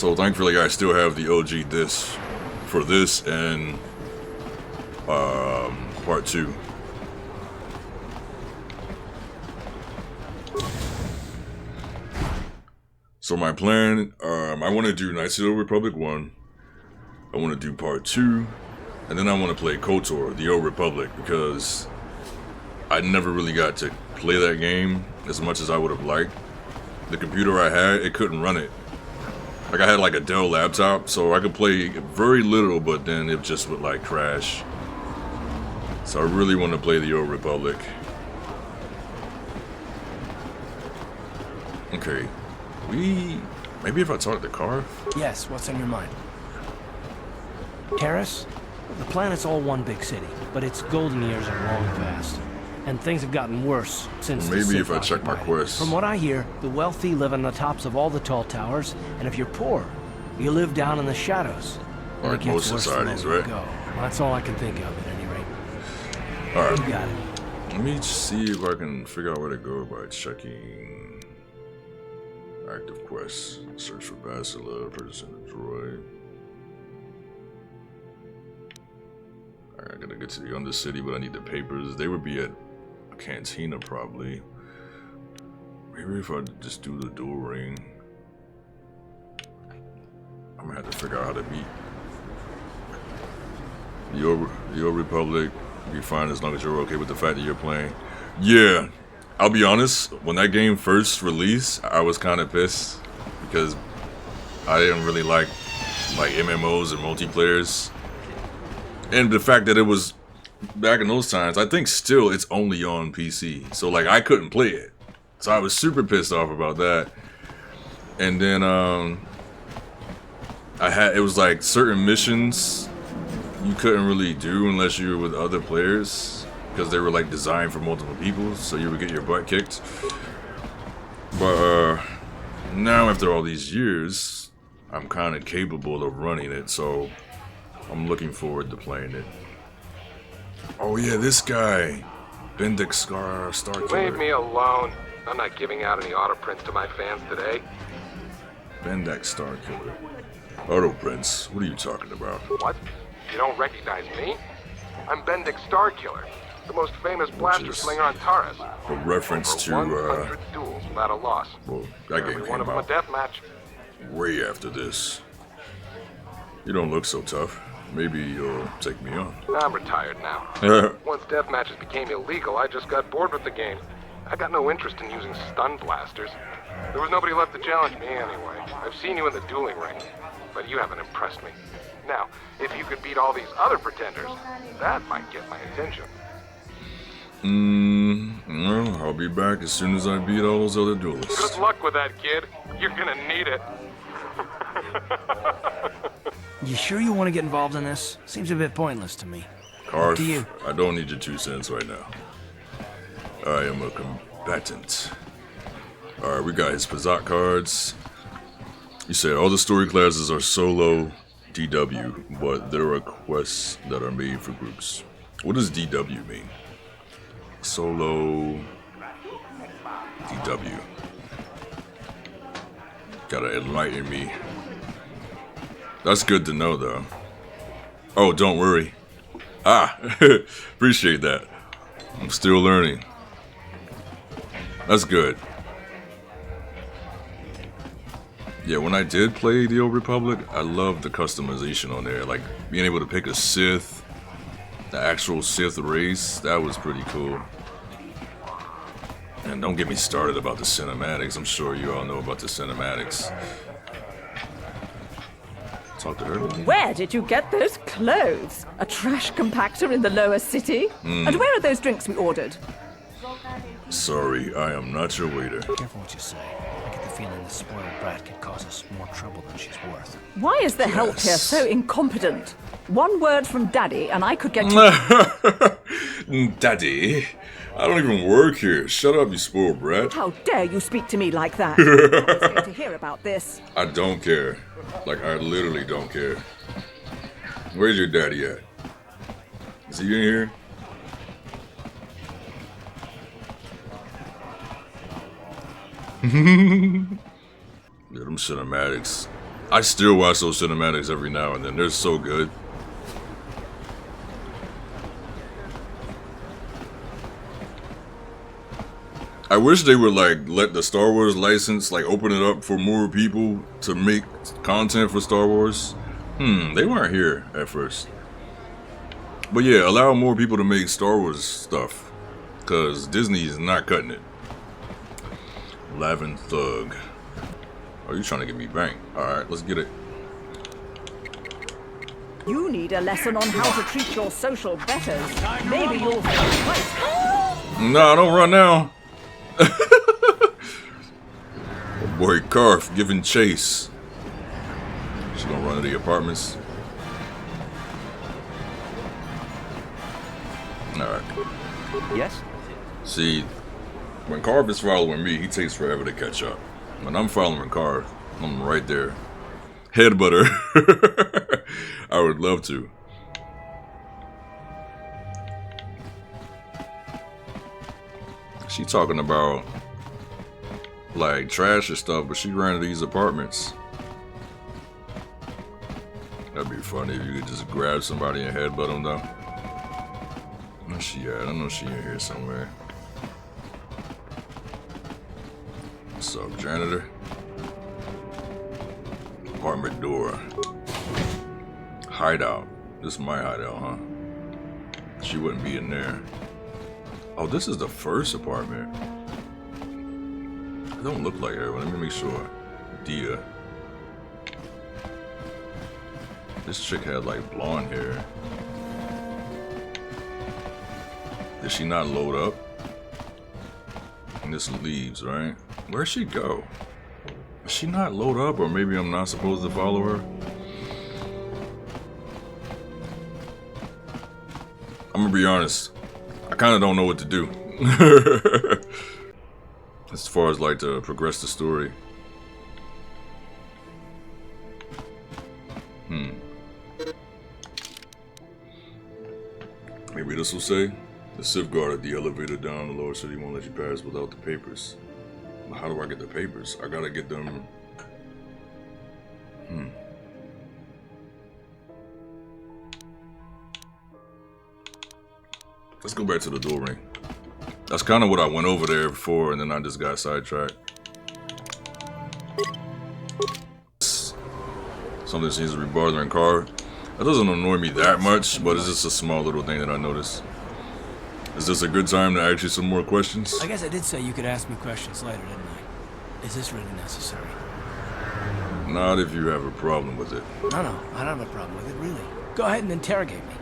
So thankfully I still have the OG disc for this and part 2. So my plan, I want to do Knights of the Republic 1, I want to do part 2, and then I want to play KOTOR, the Old Republic, because I never really got to play that game as much as I would have liked. The computer I had, it couldn't run it. Like I had like a Dell laptop, so I could play very little, but then it just would like crash. So I really want to play the Old Republic. Okay. Maybe if I talk to Carr? Yes, what's on your mind? Terrace? The planet's all one big city, but its golden years are long past. And things have gotten worse since the Maybe Sith if I check my occupied it. quest. From what I hear, the wealthy live on the tops of all the tall towers, and if you're poor, you live down in the shadows. And Like it gets most worse the societies, lower you right? go. Well, that's all I can think of at any rate. Alright. You got it. Let me see if I can figure out where to go by checking active quests. Search for Bacilla, purchase a droid. Alright, I gotta get to the Undercity, but I need the papers. They would be at a cantina probably. Maybe if I just do the dual ring. I'm gonna have to figure out how to beat the Old Republic. Be fine as long as you're okay with the fact that you're playing. Yeah, I'll be honest. When that game first released, I was kind of pissed because I didn't really like MMOs and multiplayers, and the fact that it was back in those times. I think still it's only on PC, so like I couldn't play it. So I was super pissed off about that. And then it was like certain missions you couldn't really do unless you were with other players because they were like designed for multiple people, so you would get your butt kicked. But now after all these years, I'm kind of capable of running it, so I'm looking forward to playing it. Oh yeah, this guy, Bendick Starkiller. Leave me alone. I'm not giving out any auto prints to my fans today. Bendick Starkiller. Auto prints? What are you talking about? What? You don't recognize me? I'm Bendick Starkiller, the most famous blaster slinger on Taurus. A reference to, 100 duels without a loss. well, that game Every one came of them a out death match. way after this. You don't look so tough. Maybe you'll take me on. I'm retired now. Once death matches became illegal, I just got bored with the game. I got no interest in using stun blasters. There was nobody left to challenge me anyway. I've seen you in the dueling ring, but you haven't impressed me. Now, if you could beat all these other pretenders, that might get my attention. Well, I'll be back as soon as I beat all those other duelists. Good luck with that, kid. You're gonna need it. You sure you want to get involved in this? Seems a bit pointless to me. Karth, Up to you. I don't need your 2 cents right now. I am a combatant. Alright, we got his Pazak cards. You said all the story classes are solo DW, but there are quests that are made for groups. What does DW mean? Solo DW. Gotta enlighten me. That's good to know, though. Oh, don't worry. Ah, appreciate that. I'm still learning. That's good. Yeah, when I did play the Old Republic, I loved the customization on there. Like, being able to pick a Sith, the actual Sith race, that was pretty cool. And don't get me started about the cinematics. I'm sure you all know about the cinematics. Talk to her. Where did you get those clothes? A trash compactor in the lower city? And where are those drinks we ordered? Sorry, I am not your waiter. Careful what you say. I get the feeling the spoiled brat could cause us more trouble than she's worth. Why is the help here Yes. so incompetent? One word from Daddy and I could get you... Daddy, I don't even work here. Shut up, you spoiled brat. How dare you speak to me like that? I was going to hear about this. I don't care. Like, I literally don't care. Where's your daddy at? Is he in here? Yeah, them cinematics. I still watch those cinematics every now and then. They're so good. I wish they would like let the Star Wars license like open it up for more people to make content for Star Wars. They weren't here at first. But yeah, allow more people to make Star Wars stuff. Cause Disney is not cutting it. Lavin Thug. Oh, you trying to get me banked. Alright, let's get it. You need a lesson on how to treat your social betters. Maybe you'll find right. No, don't run now. Boy Karf giving chase. She gonna run to the apartments. Alright. Yes? See, when Karf is following me, he takes forever to catch up. When I'm following Karf, I'm right there. Headbutter. I would love to. She talking about like trash and stuff, but she ran to these apartments. That'd be funny if you could just grab somebody and headbutt them though. Where's she at? I know she in here somewhere. What's up, janitor? Apartment door. Hideout. This is my hideout, huh? She wouldn't be in there. Oh, this is the first apartment. It don't look like her, but let me make sure. Dia. This chick had like blonde hair. Did she not load up? And this leaves, right? Where'd she go? Did she not load up, or maybe I'm not supposed to follow her? I'm gonna be honest. I kind of don't know what to do. As far as like to progress the story. Maybe this will say, the safeguard at the elevator down the lower city won't let you pass without the papers. Well, how do I get the papers? I gotta get them. Let's go back to the door ring. That's kind of what I went over there before, and then I just got sidetracked. Something seems to be bothering car. That doesn't annoy me that much, but it's just a small little thing that I noticed. Is this a good time to ask you some more questions? I guess I did say you could ask me questions later, didn't I? Is this really necessary? Not if you have a problem with it. No, I don't have a problem with it, really. Go ahead and interrogate me.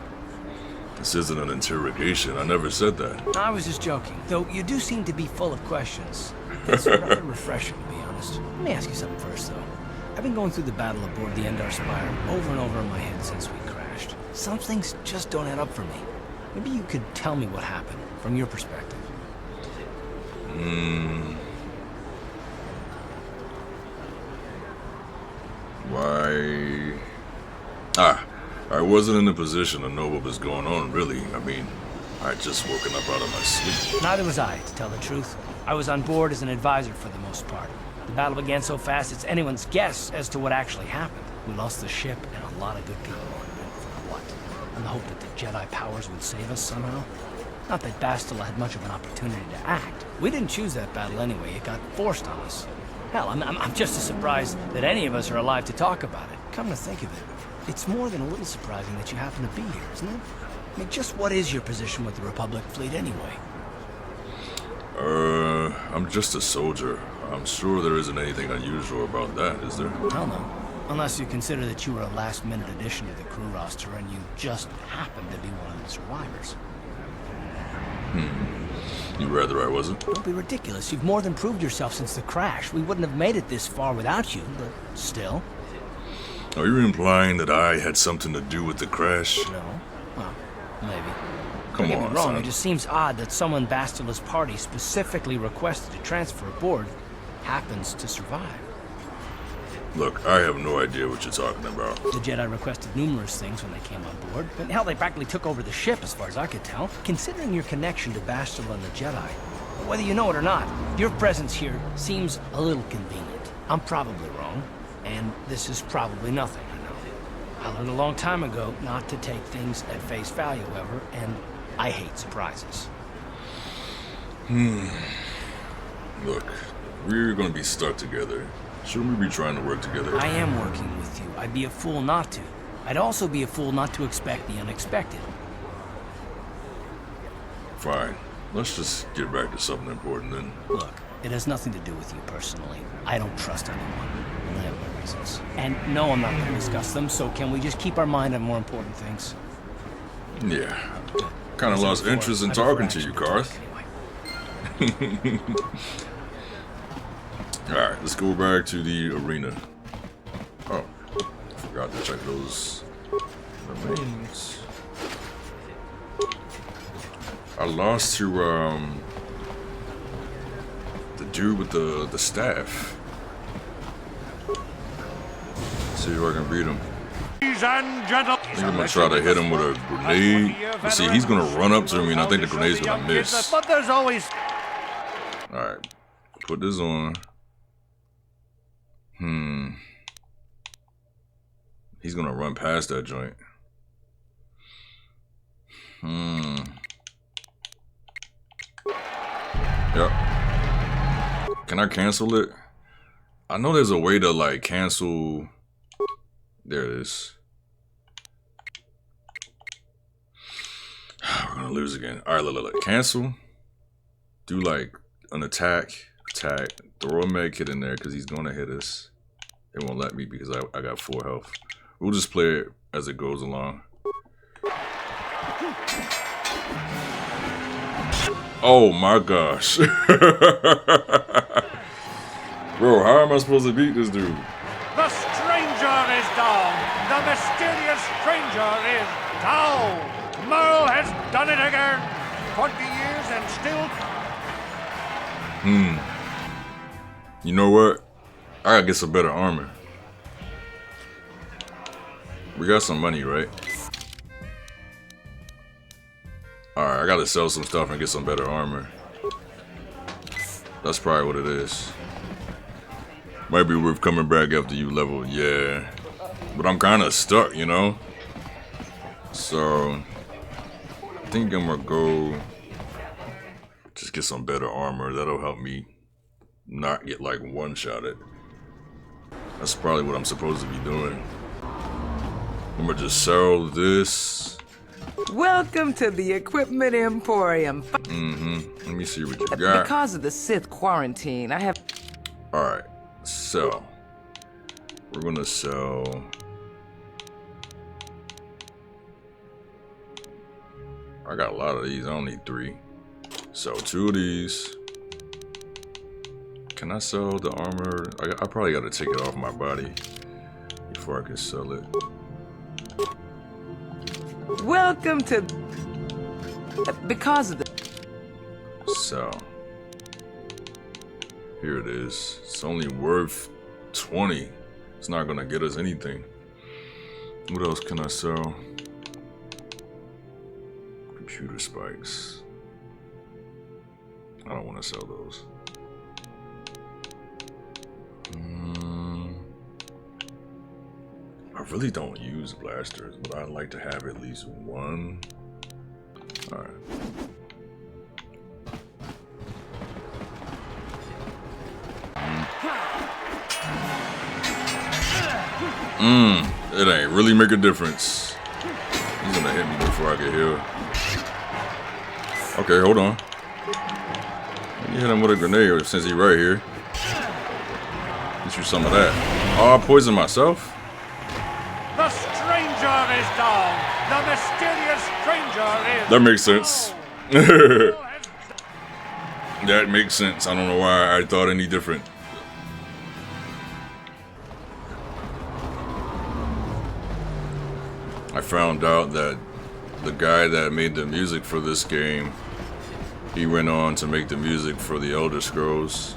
This isn't an interrogation. I never said that. I was just joking, though you do seem to be full of questions. It's rather refreshing, to be honest. Let me ask you something first, though. I've been going through the battle aboard the Endar Spire over and over in my head since we crashed. Some things just don't add up for me. Maybe you could tell me what happened, from your perspective. Why? I wasn't in a position to know what was going on, really. I mean, I'd just woken up out of my sleep. Neither was I, to tell the truth. I was on board as an advisor for the most part. The battle began so fast it's anyone's guess as to what actually happened. We lost the ship and a lot of good people. For what? On the hope that the Jedi powers would save us somehow? Not that Bastila had much of an opportunity to act. We didn't choose that battle anyway. It got forced on us. Hell, I'm just as surprised that any of us are alive to talk about it. Come to think of it, it's more than a little surprising that you happen to be here, isn't it? I mean, just what is your position with the Republic fleet anyway? I'm just a soldier. I'm sure there isn't anything unusual about that, is there? Hell no. Unless you consider that you were a last-minute addition to the crew roster and you just happened to be one of the survivors. You'd rather I wasn't? Don't be ridiculous. You've more than proved yourself since the crash. We wouldn't have made it this far without you, but still. Are you implying that I had something to do with the crash? No. Well, maybe. Come Don't get on, me wrong, son. it just seems odd that someone Bastila's party specifically requested to transfer aboard happens to survive. Look, I have no idea what you're talking about. The Jedi requested numerous things when they came on board, but hell, they practically took over the ship as far as I could tell. Considering your connection to Bastila and the Jedi, whether you know it or not, your presence here seems a little convenient. I'm probably wrong, And this is probably nothing, I know. I learned a long time ago not to take things at face value, however, and I hate surprises. Look, we're gonna be stuck together. Shouldn't we be trying to work together? I am working with you. I'd be a fool not to. I'd also be a fool not to expect the unexpected. Fine. Let's just get back to something important then. Look, it has nothing to do with you personally. I don't trust anyone. And I have my reasons. And no, I'm not going to discuss them, so can we just keep our mind on more important things? Yeah. Kind of lost interest in talking to you, Karth. Alright, let's go back to the arena. Oh, I forgot to check those remains. I lost to the dude with the staff. See if I can beat him. Ladies and gentlemen, I think I'm gonna try to hit him with a grenade. But see, he's gonna run up to me, and I think the grenade's gonna miss. But there's always Alright, put this on. He's gonna run past that joint. Yep. Can I cancel it? I know there's a way to like cancel. There it is. We're gonna lose again. Alright, look. Cancel. Do like an attack. Throw a med kit in there because he's gonna hit us. It won't let me because I got 4 health. We'll just play it as it goes along. Oh my gosh. Bro, how am I supposed to beat this dude? the stranger is down. The mysterious stranger is down. Merle has done it again. 20 years and still. You know what? I gotta get some better armor. We got some money, right? Alright, I gotta sell some stuff and get some better armor. That's probably what it is. Might be worth coming back after you level, yeah. But I'm kinda stuck, you know? So, I think I'm gonna go just get some better armor. That'll help me not get like one-shotted. That's probably what I'm supposed to be doing. I'm gonna just sell this. Welcome to the Equipment Emporium. Let me see what you got. Because of the Sith quarantine, I have... Alright, sell. We're gonna sell... I got a lot of these, I only need 3. Sell 2 of these. Can I sell the armor? I probably gotta take it off my body before I can sell it. Welcome to... Because of the... So, here it is. It's only worth 20. It's not gonna get us anything. What else can I sell? Computer spikes. I don't want to sell those. I really don't use blasters, but I'd like to have at least one. Alright. It ain't really make a difference. He's gonna hit me before I get healed. Okay, hold on. You hit him with a grenade since he's right here. Get you some of that. Oh, I poisoned myself? The stranger is down. The mysterious stranger is. That makes sense. That makes sense. I don't know why I thought any different. I found out that the guy that made the music for this game, he went on to make the music for the Elder Scrolls.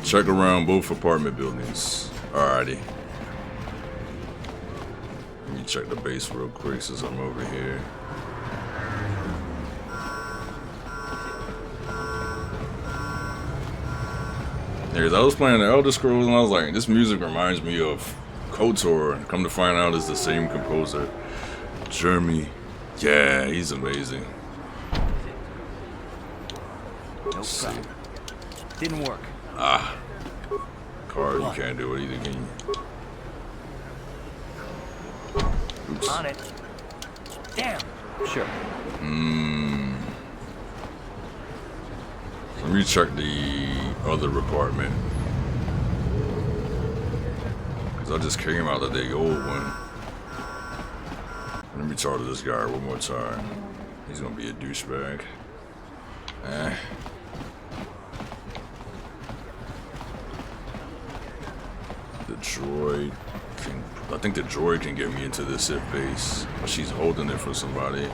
Check around both apartment buildings. Alrighty. Let me check the base real quick since I'm over here. Yeah, I was playing the Elder Scrolls and I was like, this music reminds me of KOTOR. Come to find out, it's the same composer, Jeremy. Yeah, he's amazing. Let's see. Didn't work. Ah, card, you can't do it either, can you? Oops. On it. Damn. Sure. Let me check the other apartment. Because I just came out of the old one. Let me talk to this guy one more time. He's gonna be a douchebag. The droid can... I think the droid can get me into the Sith base. But she's holding it for somebody.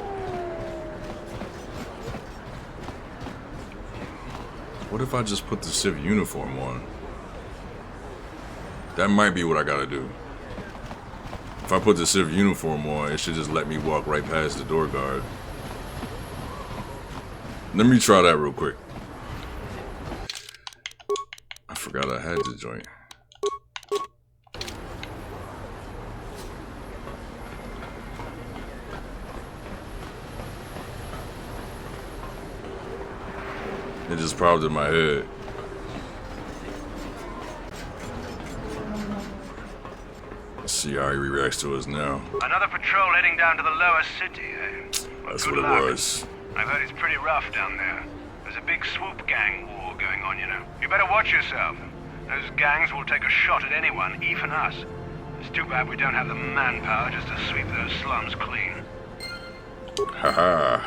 What if I just put the Sith uniform on? That might be what I gotta do. If I put the Sith uniform on, it should just let me walk right past the door guard. Let me try that real quick. I forgot I had the joint. It just popped in my head. Let's see how he reacts to us now. Another patrol heading down to the lower city, eh? Well, That's good what luck. it was. I've heard it's pretty rough down there. There's a big swoop gang war going on, you know. You better watch yourself. Those gangs will take a shot at anyone, even us. It's too bad we don't have the manpower just to sweep those slums clean. Haha.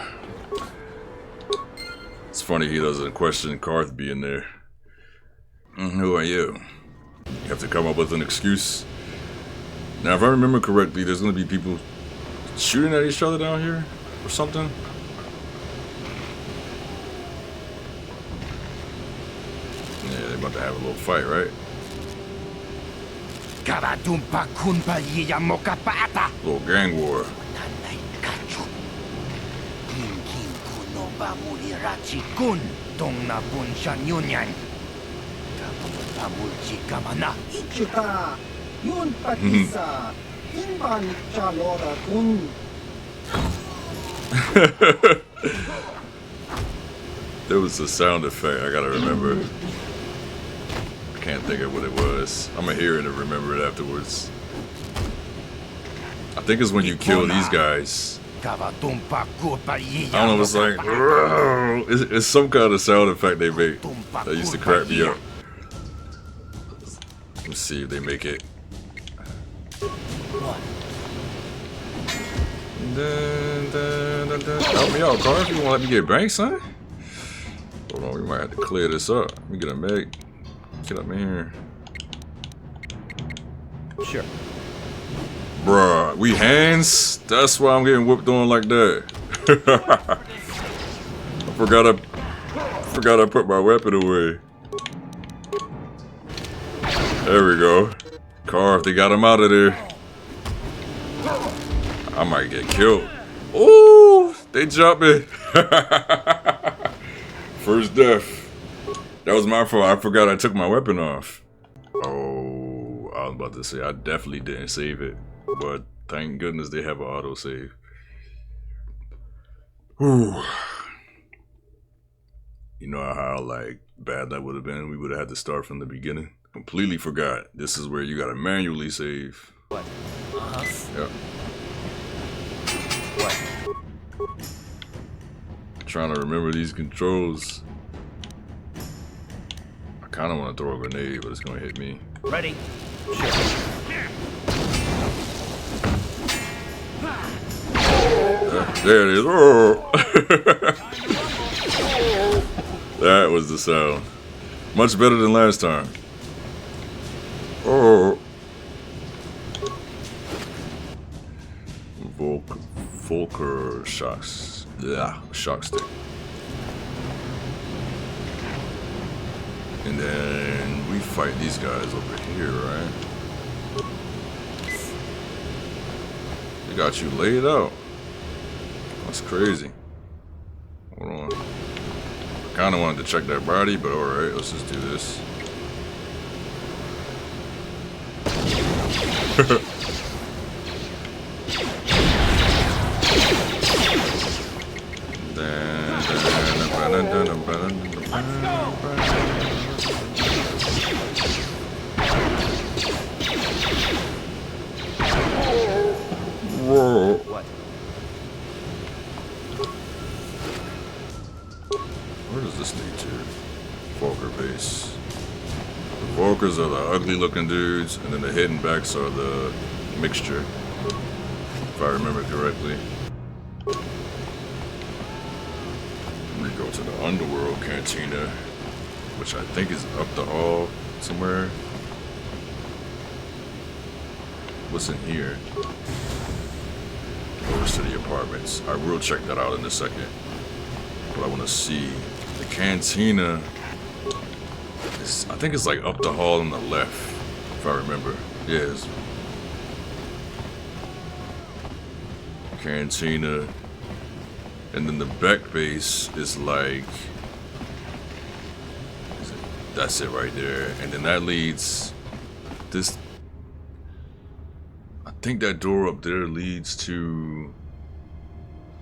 It's funny he doesn't question Karth being there. Who are you? You have to come up with an excuse. Now, if I remember correctly, there's going to be people shooting at each other down here or something. Yeah, they're about to have a little fight, right? Little gang war. There was a sound effect I gotta remember. I can't think of what it was. I'm gonna hear it and remember it afterwards. I think it's when you kill these guys. I don't know, it's like, it's some kind of sound effect they make that used to crack me up. Let's see if they make it. Help me out, Carl. You wanna let me get banked, son? Hold on, we might have to clear this up. Let me get a meg. Get up in here. Sure. Bruh, we hands? That's why I'm getting whooped on like that. I forgot I put my weapon away. There we go. Carve, they got him out of there. I might get killed. Ooh, they jumping. First death. That was my fault. I forgot I took my weapon off. Oh, I was about to say, I definitely didn't save it. But thank goodness they have an autosave. Whew. You know how like bad that would have been? We would have had to start from the beginning. Completely forgot. This is where you gotta manually save. What? Yep. What? Trying to remember these controls. I kind of want to throw a grenade, but it's gonna hit me. Ready? Sure. There it is. Oh. That was the sound. Much better than last time. Oh. Volker shocks. Yeah, shock stick. And then we fight these guys over here, right? They got you laid out. That's crazy. Hold on. I kind of wanted to check that body, but alright, let's just do this. Whoa. What? Where does this lead to? Volker base. The Volkers are the ugly looking dudes, and then the hidden backs are the mixture. If I remember correctly. We go to the Underworld Cantina, which I think is up the hall somewhere. What's in here? Doors to the apartments. I will check that out in a second. But I want to see the cantina. I think it's like up the hall on the left, if I remember. Yes. Cantina. And then the back base is like... That's it right there. And then that leads... This... I think that door up there leads to...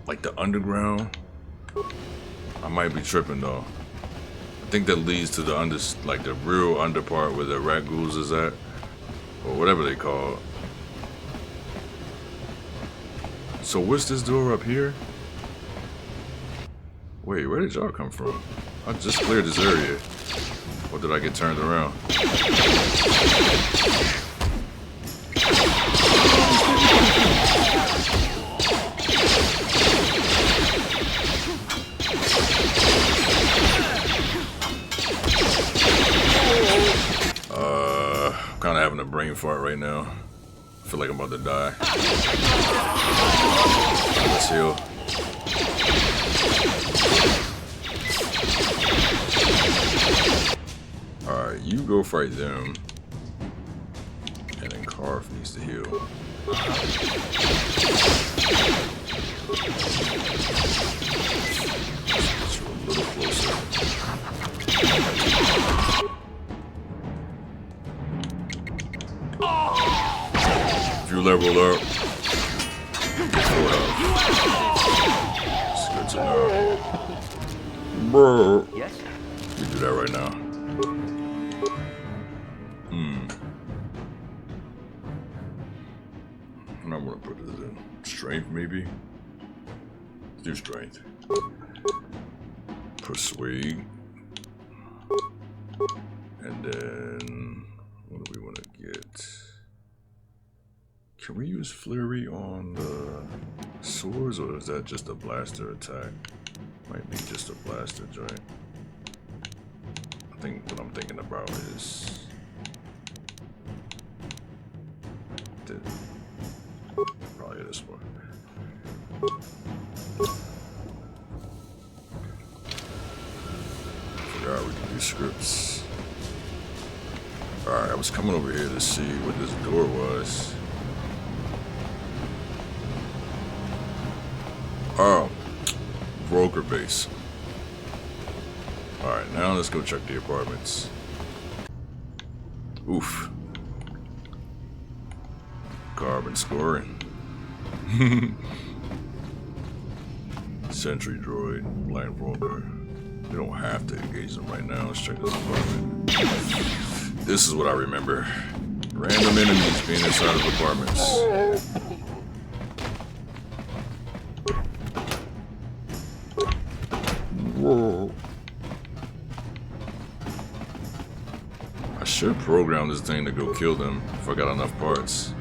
like the underground. I might be tripping though. I think that leads to the like the real under part where the rat ghouls is at, or whatever they call it. So what's this door up here? Wait, where did y'all come from? I just cleared this area. Or did I get turned around? I'm kind of having a brain fart right now. I feel like I'm about to die. Let's heal. Alright, you go fight them. And then Carf needs to heal. Get you a little closer. If you level up, get 4 health. It's good to know. Bro. Yes? You do that right now. And I'm gonna put it in strength, maybe. Let's do strength. Persuade. And then what do we want to get? Can we use flurry on the swords, or is that just a blaster attack? Might be just a blaster joint. I think what I'm thinking about is probably this one. Forgot we can do scripts. Alright, I was coming over here to see what this door was. Oh, broker base. Alright, now let's go check the apartments. Oof. Carbon scoring. Sentry droid, blindfolder. We don't have to engage them right now. Let's check this apartment. This is what I remember. Random enemies being inside of apartments. Whoa. I should program this thing to go kill them if I got enough parts.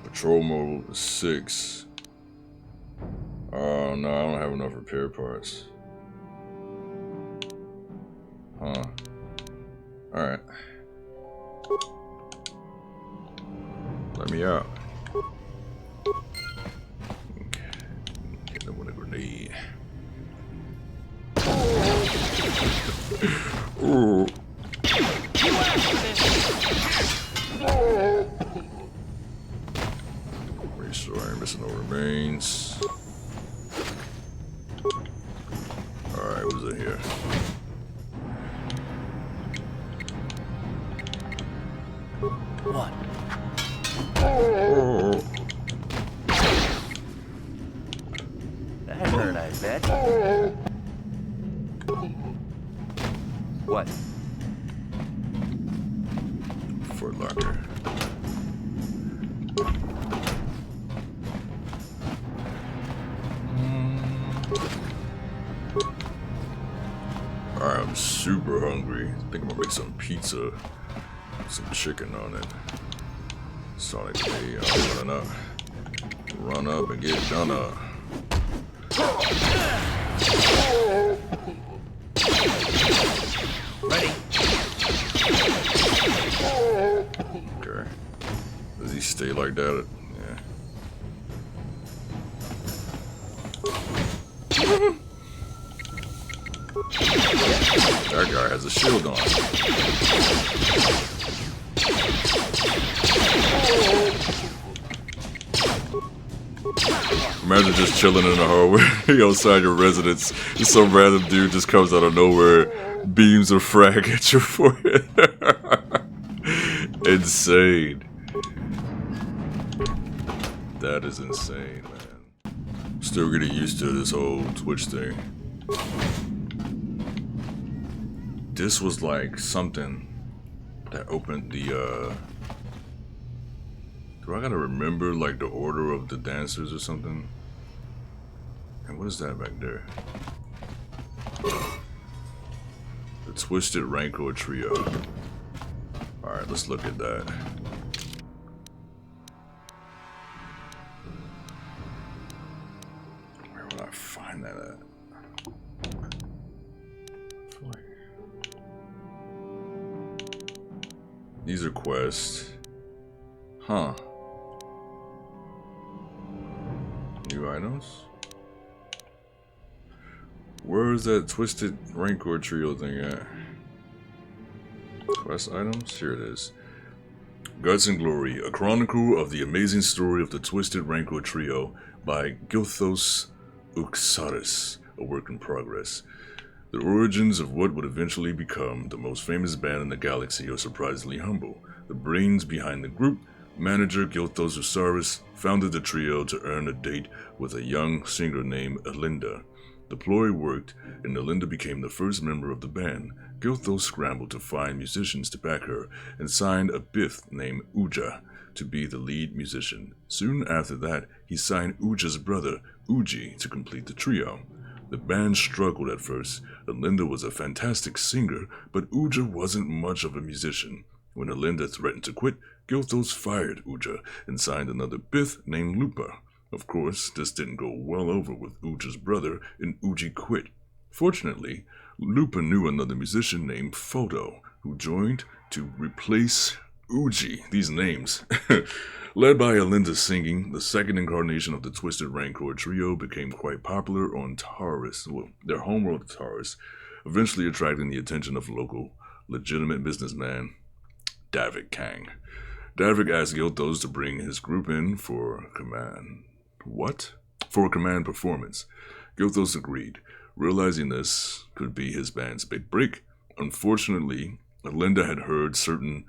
Patrol mode is 6. Oh no, I don't have enough repair parts. Huh. Alright. Let me out. Hit them with a grenade. Ooh. Make sure I ain't missing no remains. Alright, what's in here? What? That hurt, I bet. What? Fort Locker. Alright, I'm super hungry. I think I'm gonna make some pizza. Some chicken on it. Sonic Day, I'm running up. Run up and get done up. Ready? Okay. Does he stay like that? Yeah. That guy has a shield on. Imagine just chilling in the hallway outside your residence. Some random dude just comes out of nowhere, beams a frag at your forehead. Insane. That is insane, man. Still getting used to this whole Twitch thing. This was like something that opened the, do I gotta remember like the order of the dancers or something? And what is that back there? The Twisted Rancor Trio. Alright, let's look at that. Where would I find that at? These are quests. Huh. New items? Where is that Twisted Rancor Trio thing at? Quest items? Here it is. Guts and Glory, a chronicle of the amazing story of the Twisted Rancor Trio by Gilthos Uxaris, a work in progress. The origins of what would eventually become the most famous band in the galaxy are surprisingly humble. The brains behind the group, manager Gilthos Uxaris, founded the trio to earn a date with a young singer named Alinda. The ploy worked, and Alinda became the first member of the band. Gilthos scrambled to find musicians to back her, and signed a Bith named Uja to be the lead musician. Soon after that, he signed Uja's brother, Uji, to complete the trio. The band struggled at first. Alinda was a fantastic singer, but Uja wasn't much of a musician. When Alinda threatened to quit, Gilthos fired Uja and signed another Bith named Lupa. Of course, this didn't go well over with Uja's brother, and Uji quit. Fortunately, Lupa knew another musician named Photo, who joined to replace Uji. These names. Led by Alinda's singing, the second incarnation of the Twisted Rancor Trio became quite popular on Taurus, well, their homeworld Taurus, eventually attracting the attention of local, legitimate businessman, Davik Kang. Davik asked Gilthos to bring his group in for a command performance. Gilthos agreed, realizing this could be his band's big break. Unfortunately, Alinda had heard certain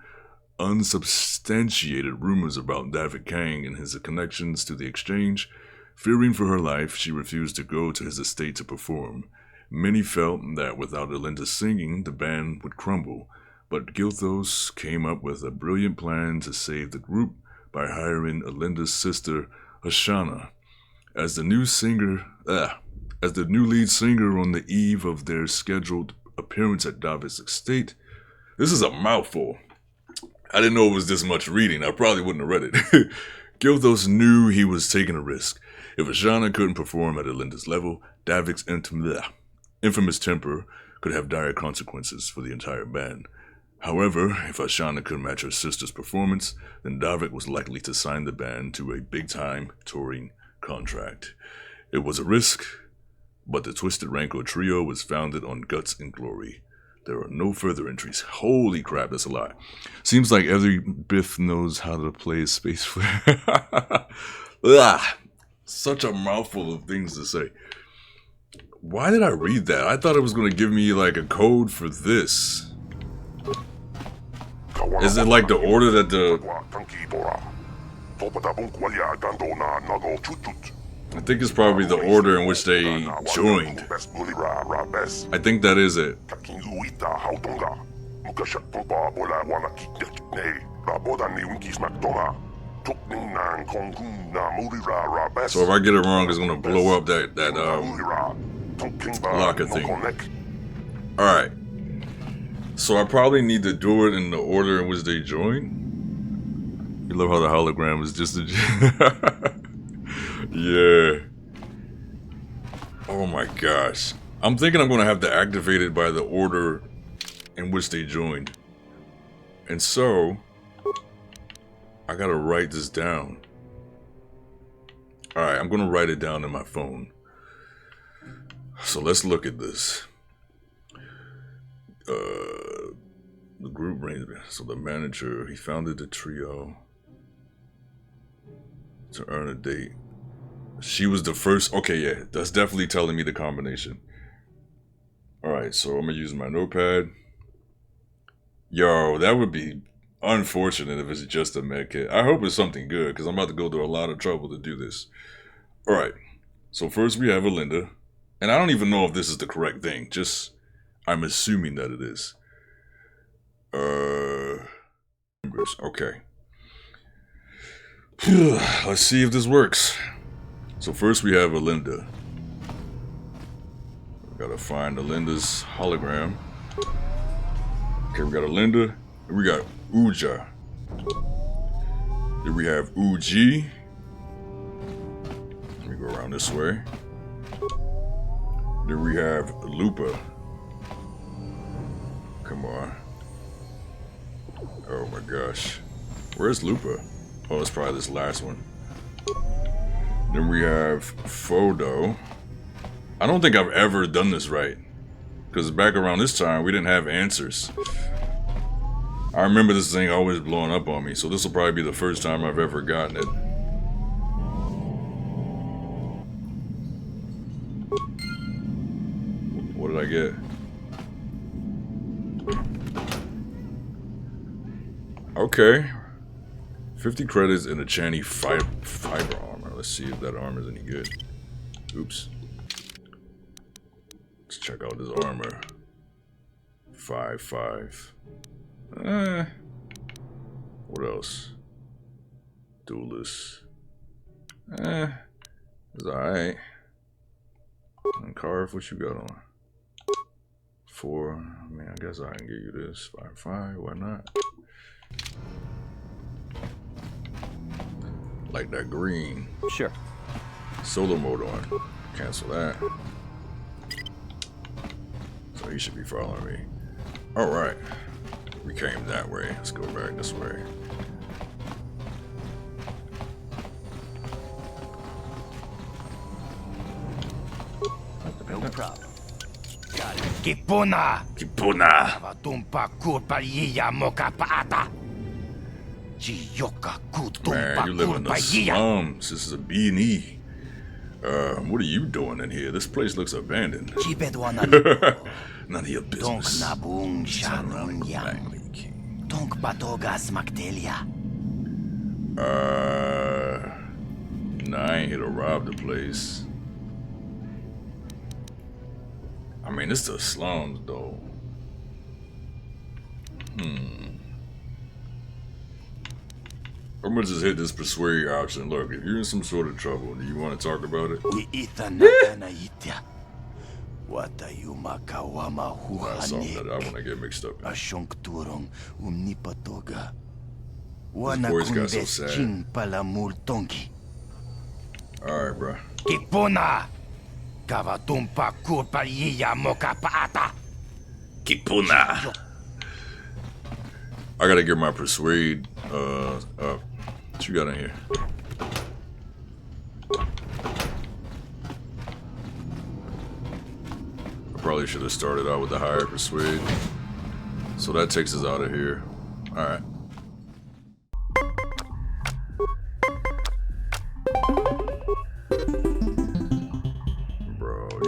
unsubstantiated rumors about Davik Kang and his connections to the exchange. Fearing for her life, she refused to go to his estate to perform. Many felt that without Alinda singing, the band would crumble, but Gilthos came up with a brilliant plan to save the group by hiring Alinda's sister, Ashana, as the new lead singer on the eve of their scheduled appearance at Davik's estate. This is a mouthful. I didn't know it was this much reading. I probably wouldn't have read it. Gilthos knew he was taking a risk. If Ashana couldn't perform at Alinda's level, Davik's infamous temper could have dire consequences for the entire band. However, if Ashana could match her sister's performance, then Davik was likely to sign the band to a big-time touring contract. It was a risk, but the Twisted Rancor Trio was founded on Guts and Glory. There are no further entries. Holy crap, that's a lot. Seems like every Biff knows how to play space flare. Such a mouthful of things to say. Why did I read that? I thought it was going to give me like a code for this. Is it like the order that the... I think it's probably the order in which they joined. I think that is it. So if I get it wrong, it's gonna blow up that locker thing. Alright. So I probably need to do it in the order in which they join. You love how the hologram is just a... Yeah. Oh my gosh. I'm thinking I'm gonna have to activate it by the order in which they joined. And so, I gotta write this down. Alright, I'm gonna write it down in my phone. So let's look at this. The group range. So the manager, he founded the trio to earn a date. She was the first. Okay, yeah, that's definitely telling me the combination. Alright, so I'm gonna use my notepad. Yo, that would be unfortunate if it's just a med kit. I hope it's something good, because I'm about to go through a lot of trouble to do this. Alright, so first we have Alinda. And I don't even know if this is the correct thing. Just, I'm assuming that it is. Okay. Let's see if this works. So first we have Alinda. We gotta find Alinda's hologram. Okay, we got Alinda. And we got Uja. Then we have Uji. Let me go around this way. Then we have Lupa. Come on. Oh my gosh. Where's Lupa? Oh, it's probably this last one. Then we have Fodo. I don't think I've ever done this right. Because back around this time, we didn't have answers. I remember this thing always blowing up on me, so this will probably be the first time I've ever gotten it. What did I get? Okay. 50 credits in a Chani fiber armor. Let's see if that armor is any good. Oops. Let's check out this armor. 5. What else? Duelist. It's alright. And Carve, what you got on? 4. I mean, I guess I can give you this. 5. Why not? Like that green. Sure. Solo mode on. Cancel that. So he should be following me. Alright. We came that way. Let's go back this way. No problem. Got it. Kipuna! Kipuna! Vatumpa kurpa yiya moka paata! Man, you live in the slums. This is a B&E. What are you doing in here? This place looks abandoned. None of your business. Nah, I ain't here to rob the place. I mean, it's the slums, though. I'm gonna just hit this persuade option. Look, if you're in some sort of trouble, do you want to talk about it? That's something that I want to get mixed up in. This boy's got so sad. Alright, bro. Kipuna! I gotta get my persuade up. What you got in here? I probably should have started out with the higher persuade. So that takes us out of here. Alright.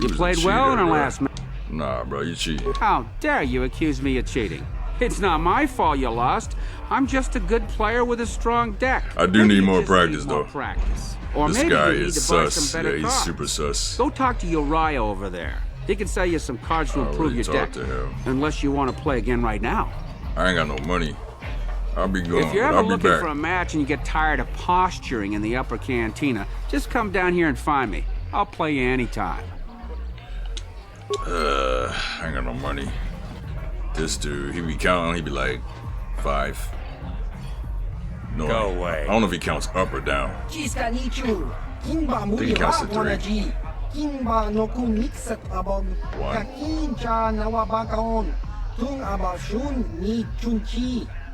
You played well in our last match. Nah, bro, you cheating. How dare you accuse me of cheating? It's not my fault you lost. I'm just a good player with a strong deck. I do Maybe need you more just practice, need more though. Practice. Or This maybe guy you need is to buy sus. some better Yeah, he's cards. super sus. Go talk to Uriah over there. He can sell you some cards to I improve already your deck. talked to him. Unless you want to play again right now. I ain't got no money. I'll be going, If you're but ever I'll be looking back. for a match and you get tired of posturing in the upper cantina, just come down here and find me. I'll play you anytime. I ain't got no money. This dude, he be counting, he be like 5. No, Go away. I don't know if he counts up or down. I think he counts to 3. 1.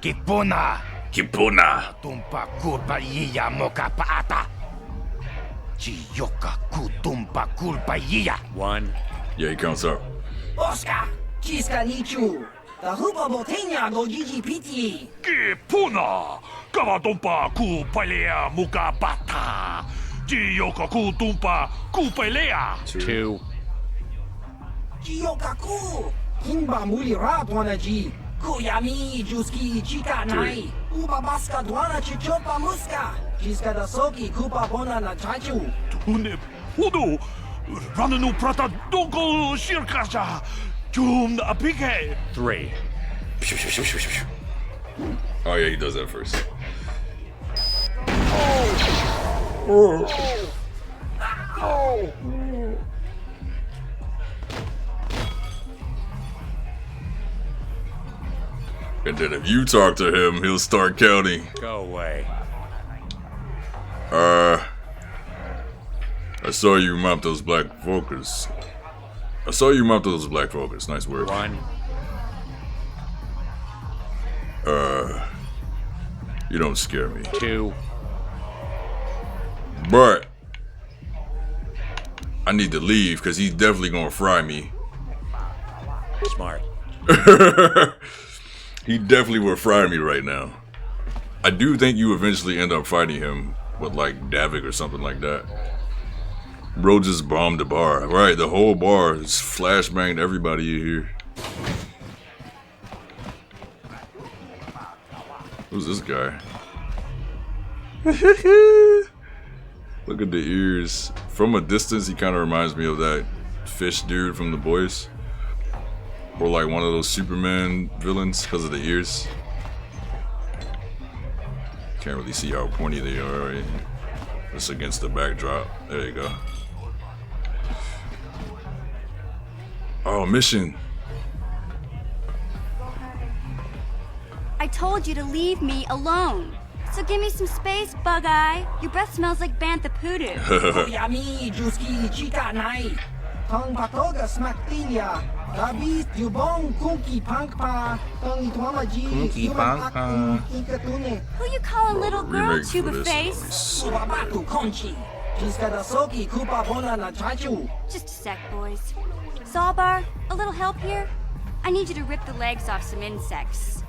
Kipuna. Kipuna. Tumpa kulpa iya moka paata. Chiyoka kutumpa kulpa iya. 1. Yeah, he counts up. Oscar, Chiska Nichu, the Hupa Botenia go Gigi Piti. Kipuna! Kavatumpa kupalea mukabata! Jiyoka kutumpa kupalea! 2. Jiyokaku, Kimba Muli Ratwanaji, Kuyami Juski Chika Nai, Uba Baska Dwana Chichopa Muska, Chiska da Soki Kupa Bona na Chachu. Tune pudu! Rananu prata doko shirkasha! Jum apike! 3. Oh yeah, he does that first. And then if you talk to him, he'll start counting. Go away. I saw you mount those black focus. Nice work. 1. You don't scare me. 2. But I need to leave because he's definitely gonna fry me. Smart. He definitely will fry me right now. I do think you eventually end up fighting him with like Davik or something like that. Bro just bombed the bar. Right, the whole bar is flashbanged everybody in here. Who's this guy? Look at the ears. From a distance, he kind of reminds me of that fish dude from The Boys. Or like one of those Superman villains because of the ears. Can't really see how pointy they are. Right? Just against the backdrop. There you go. Oh, mission. I told you to leave me alone. So give me some space, Bug-Eye. Your breath smells like Bantha Poodoo. Kuyami Juski Chika Nai, Tong Patoga Smaktilia, Gabis Dubong Kunki Pankpa, Tong Itwamaji, Kunki Pankpa. Ikatune, Who you calling little girl, Remake for Tuba this. Face? Ubabatu Conchi, Chiska da Soki Kupa Bona na Chachu. Just a sec, boys. Sawbar, a little help here? I need you to rip the legs off some insects.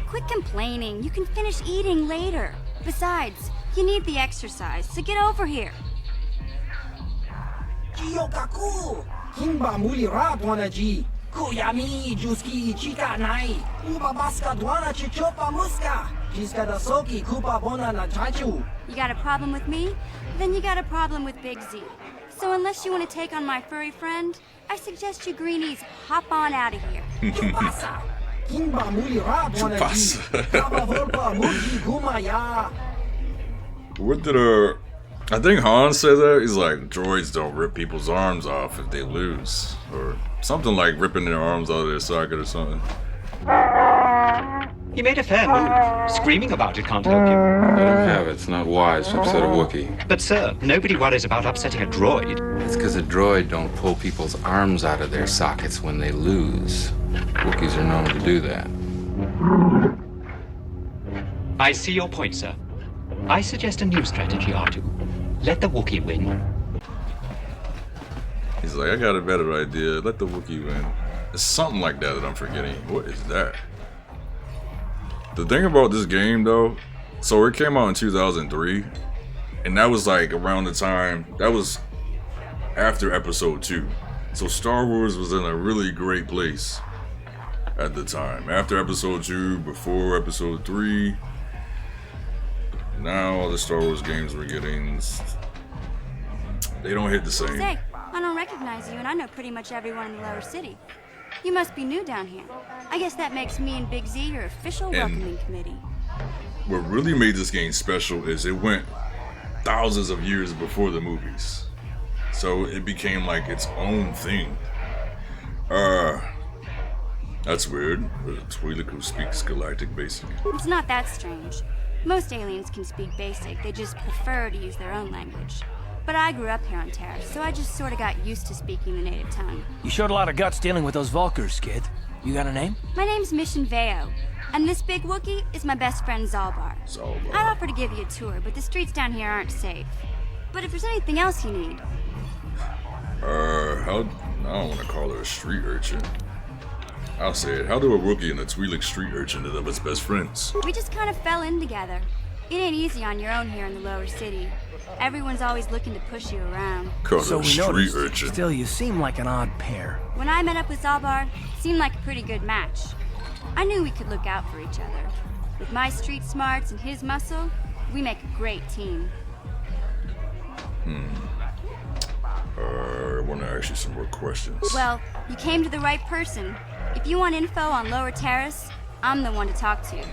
Quit complaining. You can finish eating later. Besides, you need the exercise, so get over here. Jiyokaku, Kimba Muli Ratwanaji, Kuyami Juski Chika Nai, Ubabaska Dwana Chichopa Muska, Chiska da Soki Kupa Bona na Chachu. You got a problem with me? Then you got a problem with Big Z. So unless you want to take on my furry friend, I suggest you greenies hop on out of here. Chupasa, Kimba Muli Ratwanaji, Kaba Volpa Muji Gumaya. What did I think Han said that? He's like, droids don't rip people's arms off if they lose. Or something like ripping their arms out of their socket or something. You made a fair move. Screaming about it can't help you. Let him have it. It's not wise to upset a Wookiee. But sir, nobody worries about upsetting a droid. It's because a droid don't pull people's arms out of their sockets when they lose. Wookiees are known to do that. I see your point, sir. I suggest a new strategy, R2. Let the Wookiee win. He's like, I got a better idea. Let the Wookiee win. It's something like that I'm forgetting. What is that? The thing about this game, though, so it came out in 2003, and that was like around the time, that was after episode 2. So Star Wars was in a really great place at the time. After Episode 2, before Episode 3, now all the Star Wars games we're getting, they don't hit the same. Say, I don't recognize you, and I know pretty much everyone in the lower city. You must be new down here. I guess that makes me and Big Z your official welcoming committee. What really made this game special is it went thousands of years before the movies. So it became like its own thing. That's weird. The Twi'lek who speaks Galactic Basic. It's not that strange. Most aliens can speak Basic, they just prefer to use their own language. But I grew up here on Terra, so I just sort of got used to speaking the native tongue. You showed a lot of guts dealing with those Vulkars, kid. You got a name? My name's Mission Veo, and this big Wookiee is my best friend Zalbar. I'd offer to give you a tour, but the streets down here aren't safe. But if there's anything else you need... I don't want to call her a street urchin. I'll say it. How do a Wookiee and a Twi'lek street urchin end up as best friends? We just kind of fell in together. It ain't easy on your own here in the lower city. Everyone's always looking to push you around. So we noticed. Urchin. Still, you seem like an odd pair. When I met up with Zalbar, it seemed like a pretty good match. I knew we could look out for each other. With my street smarts and his muscle, we make a great team. I want to ask you some more questions. Well, you came to the right person. If you want info on Lower Terrace, I'm the one to talk to.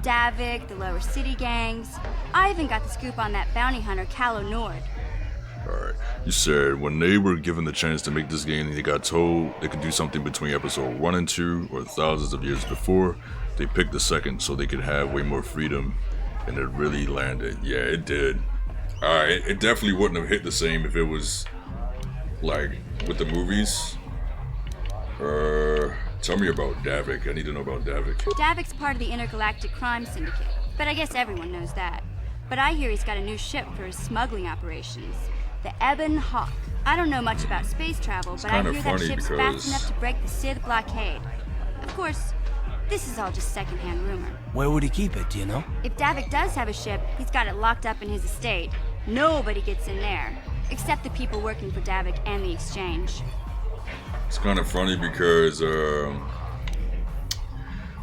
Davik, the Lower City gangs. I even got the scoop on that bounty hunter, Calo Nord. Alright, you said when they were given the chance to make this game, they got told they could do something between episode 1 and 2, or thousands of years before. They picked the second so they could have way more freedom, and it really landed. Yeah, it did. Alright, it definitely wouldn't have hit the same if it was, like, with the movies. Tell me about Davik. I need to know about Davik. Davik's part of the Intergalactic Crime Syndicate, but I guess everyone knows that. But I hear he's got a new ship for his smuggling operations, the Ebon Hawk. I don't know much about space travel, but I hear that ship's fast enough to break the Sith blockade. Of course, this is all just secondhand rumor. Where would he keep it, do you know? If Davik does have a ship, he's got it locked up in his estate. Nobody gets in there, except the people working for Davik and the Exchange. It's kind of funny because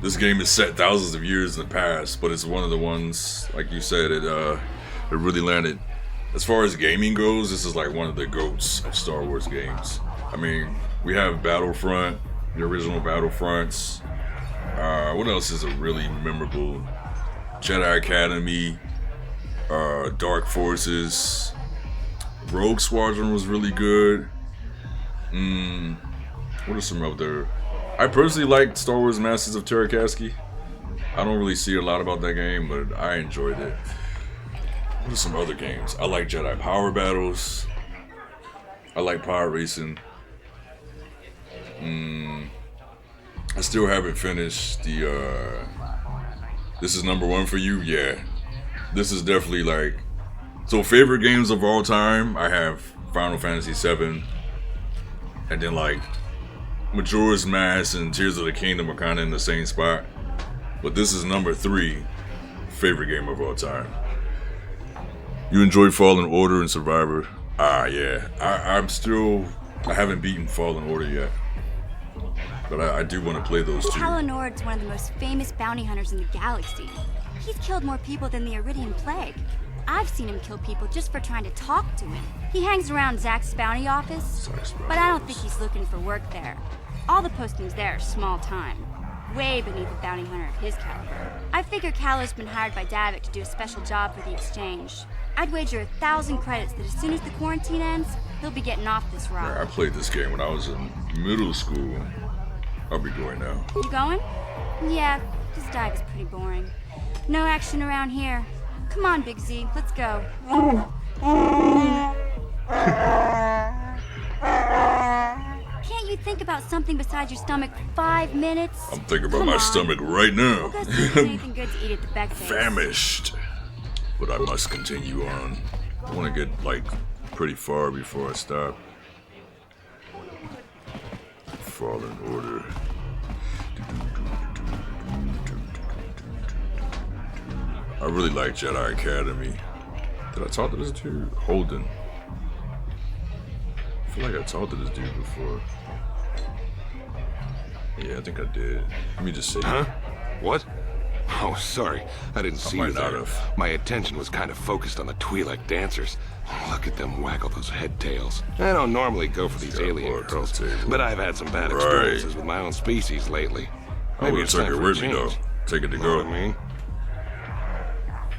this game is set thousands of years in the past, but it's one of the ones, like you said, it really landed. As far as gaming goes, this is like one of the GOATs of Star Wars games. I mean, we have Battlefront, the original Battlefronts. What else is a really memorable? Jedi Academy, Dark Forces, Rogue Squadron was really good. What are some other... I personally liked Star Wars Masters of Terrakaski. I don't really see a lot about that game, but I enjoyed it. What are some other games? I like Jedi Power Battles. I like Power Racing. I still haven't finished the... This is number one for you? Yeah. This is definitely like... So favorite games of all time, I have Final Fantasy VII. And then like Majora's Mask and Tears of the Kingdom are kind of in the same spot. But this is number 3 favorite game of all time. You enjoy Fallen Order and Survivor? Yeah. I haven't beaten Fallen Order yet. But I do want to play those two. Calo Nord's one of the most famous bounty hunters in the galaxy. He's killed more people than the Iridian Plague. I've seen him kill people just for trying to talk to him. He hangs around Zack's bounty office, but I don't think he's looking for work there. All the postings there are small time, way beneath a bounty hunter of his caliber. I figure Calo's been hired by Davik to do a special job for the Exchange. I'd wager 1,000 credits that as soon as the quarantine ends, he'll be getting off this rock. Yeah, I played this game when I was in middle school. I'll be going now. You going? Yeah, this dive is pretty boring. No action around here. Come on, Big Z, let's go. Can't you think about something besides your stomach for 5 minutes? I'm thinking about my stomach right now. We'll go see if there's anything good to eat at the Beck base. Famished. But I must continue on. I want to get, like, pretty far before I stop. Fallen Order. I really like Jedi Academy. Did I talk to this dude? Holden. I feel like I talked to this dude before. Yeah, I think I did. Let me just see. Huh? What? Oh, sorry. I didn't see you there. My attention was kind of focused on the Twi'lek dancers. Look at them waggle those head tails. I don't normally go for these alien girls, but I've had some bad experiences with my own species lately. Maybe it's time for a change. Take it to Know go. what I mean?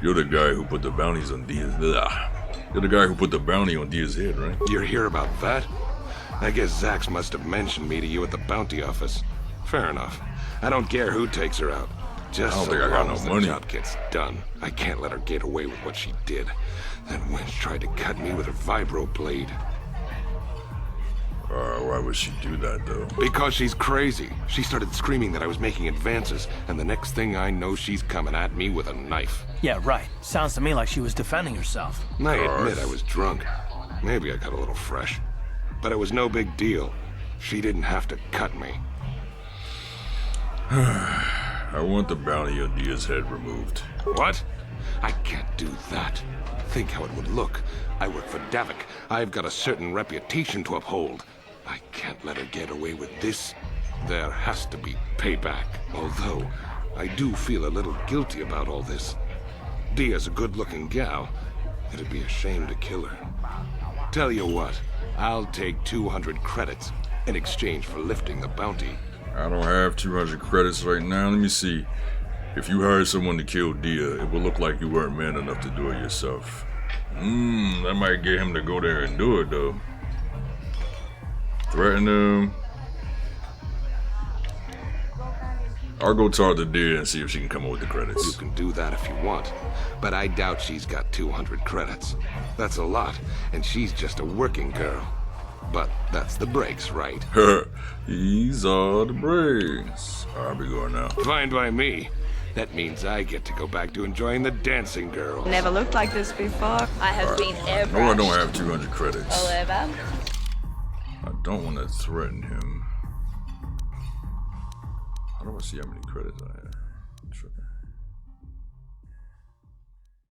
You're the guy who put the bounties on Diaz. You're the guy who put the bounty on Diaz's head, right? You're here about that? I guess Zax must have mentioned me to you at the bounty office. Fair enough. I don't care who takes her out. Just I don't so think I got long as no the money. job gets done. I can't let her get away with what she did. That wench tried to cut me with her vibro blade. Why would she do that, though? Because she's crazy. She started screaming that I was making advances, and the next thing I know, she's coming at me with a knife. Yeah, right. Sounds to me like she was defending herself. I admit I was drunk. Maybe I got a little fresh. But it was no big deal. She didn't have to cut me. I want the bounty on Diaz's head removed. What? I can't do that. Think how it would look. I work for Davik. I've got a certain reputation to uphold. I can't let her get away with this. There has to be payback. Although, I do feel a little guilty about all this. Dia's a good-looking gal. It'd be a shame to kill her. Tell you what, I'll take 200 credits in exchange for lifting the bounty. I don't have 200 credits right now. Let me see. If you hired someone to kill Dia, it would look like you weren't man enough to do it yourself. That might get him to go there and do it, though. Threaten him. I'll go talk to Dia and see if she can come up with the credits. You can do that if you want, but I doubt she's got 200 credits. That's a lot, and she's just a working girl. But that's the breaks, right? These are the breaks. I'll be going now. Fine by me. That means I get to go back to enjoying the dancing girl. Never looked like this before. I have been airbrushed. No, I don't have 200 credits. All over. I don't want to threaten him. How do I see how many credits I have? Tripping.